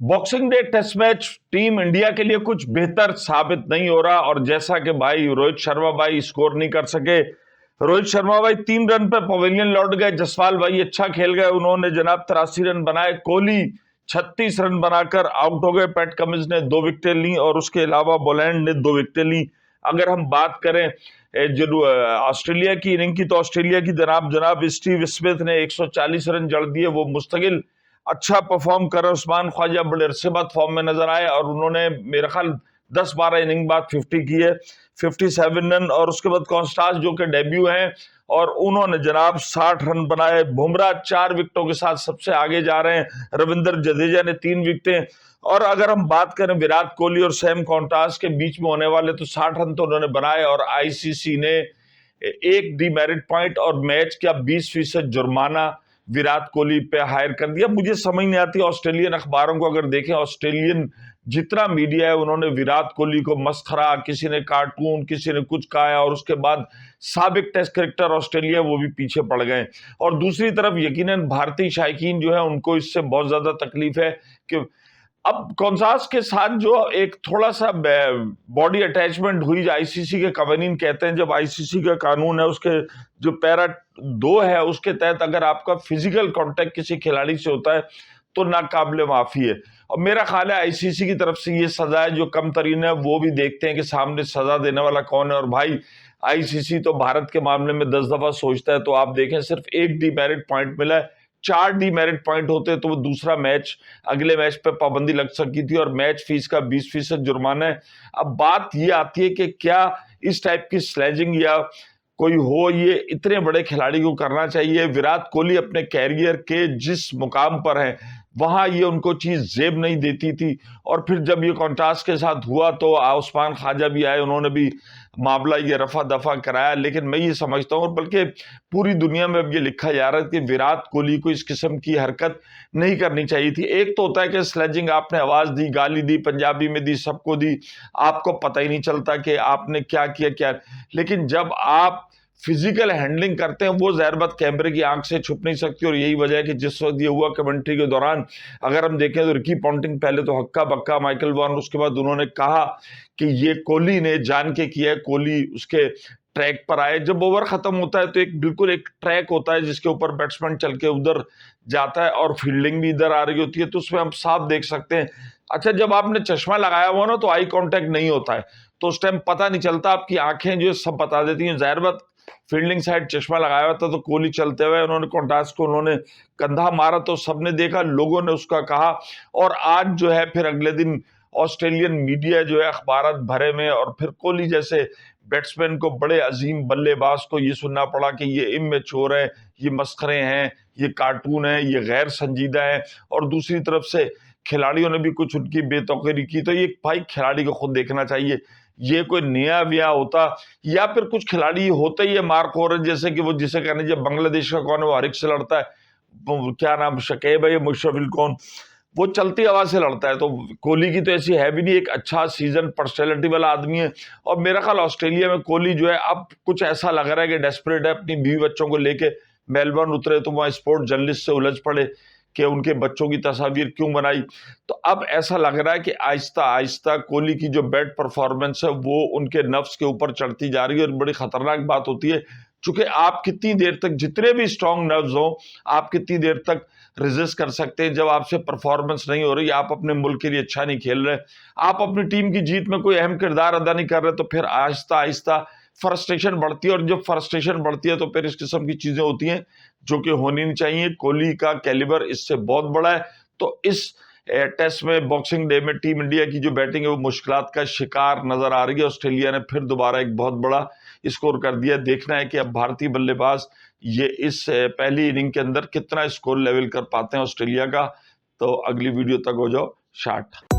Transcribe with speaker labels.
Speaker 1: Boxing day test match team India के लिए कुछ बेहतर साबित नहीं हो रहा और जैसा कि भाई रोहित शर्मा भाई स्कोर नहीं कर सके। रोहित शर्मा भाई 3 रन पे पवेलियन लौट गए। जसवाल भाई अच्छा खेल गए, उन्होंने जनाब 83 रन बनाए। कोहली 36 रन बनाकर आउट हो गए। पैट कमिंस ने 2 विकेटें ली और उसके अलावा बोलैंड ने 2 विकेटें ली। अगर हम बात करें जो ऑस्ट्रेलिया की इनिंग की, तो ऑस्ट्रेलिया की जनाब स्टीव स्मिथ ने 140 रन जड़ दिए। वो मुस्तकिल अच्छा परफॉर्म कर, उस्मान ख्वाजा बड़े अरसे बाद फॉर्म में नजर आए और उन्होंने मेरा ख्याल 10-12 इनिंग बाद 50 की है, 57 रन। और उसके बाद कॉन्स्टास जो कि डेब्यू हैं और उन्होंने जनाब 60 रन बनाए। बुमराह 4 विकेटों के साथ सबसे आगे जा रहे हैं। रविंद्र जडेजा ने 3 विकेटें। और अगर हम बात करें विराट कोहली और सैम कॉन्टास के बीच में होने वाले, तो 60 रन तो उन्होंने बनाए और आईसीसी ने 1 डीमेरिट पॉइंट और मैच का 20% जुर्माना विराट कोहली पे हायर कर दिया। मुझे समझ नहीं आती ऑस्ट्रेलियन अखबारों को अगर देखें, ऑस्ट्रेलियन जितना मीडिया है उन्होंने विराट कोहली को मस्खरा, किसी ने कार्टून, किसी ने कुछ कहा और उसके बाद साबिक टेस्ट क्रिकेटर ऑस्ट्रेलिया वो भी पीछे पड़ गए। और दूसरी तरफ यकीनन भारतीय शायकीन जो है उनको इससे बहुत ज्यादा तकलीफ है कि अब कॉन्सास के साथ जो एक थोड़ा सा बॉडी अटैचमेंट हुई, आईसीसी के कवानीन कहते हैं, जब आईसीसी का कानून है उसके जो पैरा 2 है उसके तहत अगर आपका फिजिकल कांटेक्ट किसी खिलाड़ी से होता है तो नाकाबिले माफी है। और मेरा ख्याल है आईसीसी की तरफ से ये सजा है जो कम तरीन है, वो भी देखते हैं कि सामने सजा देने वाला कौन है। और भाई आईसीसी तो भारत के मामले में 10 दफा सोचता है, तो आप देखें सिर्फ 1 डीमेरिट पॉइंट मिला है। 4 डीमेरिट पॉइंट होते तो वो दूसरा मैच, अगले मैच पे पाबंदी लग सकती थी और मैच फीस का 20% जुर्माना है। अब बात ये आती है कि क्या इस टाइप की स्लेजिंग या कोई हो, ये इतने बड़े खिलाड़ी को करना चाहिए? विराट कोहली अपने कैरियर के जिस मुकाम पर है वहां ये उनको चीज जेब नहीं देती थी। और फिर जब ये कॉन्ट्रास्ट के साथ हुआ तो उस्मान ख्वाजा भी आए, उन्होंने भी मामला ये रफा दफा कराया। लेकिन मैं ये समझता हूँ, बल्कि पूरी दुनिया में अब ये लिखा जा रहा है कि विराट कोहली को इस किस्म की हरकत नहीं करनी चाहिए थी। एक तो होता है कि स्लेजिंग, आपने आवाज दी, गाली दी, पंजाबी में दी, सबको दी, आपको पता ही नहीं चलता कि आपने क्या किया क्या। लेकिन जब आप फिजिकल हैंडलिंग करते हैं वो ज़ाहिर बात कैमरे की आंख से छुप नहीं सकती। और यही वजह है कि जिस वक्त ये हुआ कमेंट्री के दौरान अगर हम देखें तो रिकी पॉन्टिंग पहले तो हक्का बक्का माइकल वॉन, उसके बाद उन्होंने कहा कि ये कोहली ने जान के किया है, कोहली उसके ट्रैक पर आए। जब ओवर खत्म होता है तो बिल्कुल एक ट्रैक होता है जिसके ऊपर बैट्समैन चल के उधर जाता है और फील्डिंग भी इधर आ रही होती है, तो उसमें हम साफ देख सकते हैं। अच्छा, जब आपने चश्मा लगाया हुआ ना तो आई कांटेक्ट नहीं होता है, तो उस टाइम पता नहीं चलता, आपकी आंखें जो सब बता देती हैं। ज़ाहिर बात फील्डिंग साइड चश्मा लगाया हुआ था तो कोहली चलते हुए उन्होंने कॉन्टास को उन्होंने कंधा मारा तो सबने देखा, लोगों ने उसका कहा। और आज जो है फिर अगले दिन ऑस्ट्रेलियन मीडिया जो है अखबारात भरे में, और फिर कोहली जैसे बैट्समैन को, बड़े अजीम बल्लेबाज को ये सुनना पड़ा कि ये इमेच्योर है, ये मस्खरे हैं, ये कार्टून है, ये गैर संजीदा है। और दूसरी तरफ से खिलाड़ियों ने भी कुछ उनकी बेतौकीरी की। तो ये भाई खिलाड़ी को खुद देखना चाहिए। ये कोई नया व्या होता या फिर कुछ खिलाड़ी होते ही है मार्क ओरेंज जैसे कि वो जिसे कहने, जब बांग्लादेश का कौन है वो हरिक से लड़ता है, क्या नाम, शकीब है या मुशफिल कौन, वो चलती हवा से लड़ता है। तो कोहली की तो ऐसी है भी नहीं, एक अच्छा सीजन पर्सनैलिटी वाला आदमी है। और मेरा ख्याल ऑस्ट्रेलिया में कोहली जो है अब कुछ ऐसा लग रहा है कि डेस्परेट है, अपनी बीवी बच्चों को लेके मेलबर्न उतरे तो वहाँ स्पोर्ट जर्नलिस्ट से उलझ पड़े कि उनके बच्चों की तस्वीर क्यों बनाई। तो अब ऐसा लग रहा है कि आहिस्ता आहिस्ता कोहली की जो बैड परफॉर्मेंस है वो उनके नफ्स के ऊपर चढ़ती जा रही है। और बड़ी खतरनाक बात होती है, चूंकि आप कितनी देर तक, जितने भी स्ट्रांग नर्व्स हो, आप कितनी देर तक रेजिस्ट कर सकते हैं जब आपसे परफॉर्मेंस नहीं हो रही, आप अपने मुल्क के लिए अच्छा नहीं खेल रहे, आप अपनी टीम की जीत में कोई अहम किरदार अदा नहीं कर रहे, तो फिर आहिस्ता आहिस्ता फ्रस्ट्रेशन बढ़ती है। और जब फ्रस्ट्रेशन बढ़ती है तो फिर इस किस्म की चीजें होती हैं जो कि होनी नहीं चाहिए। कोहली का कैलिबर इससे बहुत बड़ा है। तो इस टेस्ट में, बॉक्सिंग डे में, टीम इंडिया की जो बैटिंग है वो मुश्किलात का शिकार नजर आ रही है। ऑस्ट्रेलिया ने फिर दोबारा एक बहुत बड़ा स्कोर कर दिया। देखना है कि अब भारतीय बल्लेबाज ये इस पहली इनिंग के अंदर कितना स्कोर लेवल कर पाते हैं ऑस्ट्रेलिया का। तो अगली वीडियो तक हो जाओ शार्ट।